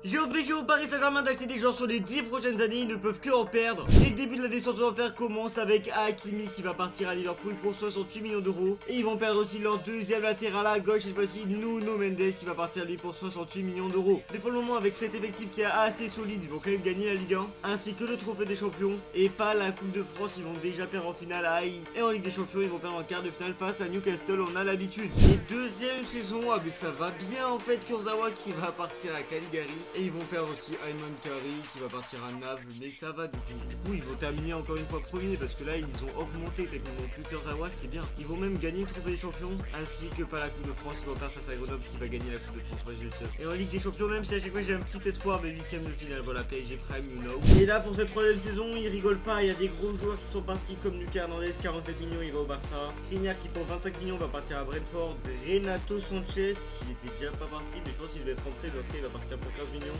J'ai obligé au Paris Saint-Germain d'acheter des joueurs sur les 10 prochaines années, ils ne peuvent que en perdre. Et le début de la descente aux enfers commence avec Hakimi qui va partir à Liverpool pour 68 millions d'euros. Et ils vont perdre aussi leur deuxième latéral à gauche, cette fois-ci Nuno Mendes qui va partir lui pour 68 millions d'euros. Mais pour le moment, avec cet effectif qui est assez solide, ils vont quand même gagner la Ligue 1, ainsi que le trophée des champions, et pas la Coupe de France, ils vont déjà perdre en finale à Haï. Et en Ligue des champions, ils vont perdre en quart de finale face à Newcastle, on a l'habitude. Et deuxième saison, ah mais ça va bien en fait, Kurzawa qui va partir à Caligari. Et ils vont perdre aussi Ayman Kari qui va partir à Naples, mais ça va du coup ils vont terminer encore une fois premier parce que là ils ont augmenté techniquement plus Kurzawa, c'est bien. Ils vont même gagner le trophée des champions ainsi que pas la Coupe de France, ils vont perdre face à Grenoble qui va gagner la Coupe de France, ouais j'ai le seul. Et en Ligue des champions, même si à chaque fois j'ai un petit espoir, mais 8ème de finale, voilà PSG Prime, you know. Et là pour cette troisième saison, ils rigolent pas, il y a des gros joueurs qui sont partis comme Lucas Hernandez, 47 millions, il va au Barça. Skriniar qui pour 25 millions va partir à Brentford. Renato Sanchez, il était déjà pas parti, mais je pense qu'il devait être rentré, donc il va partir pour 15 millions.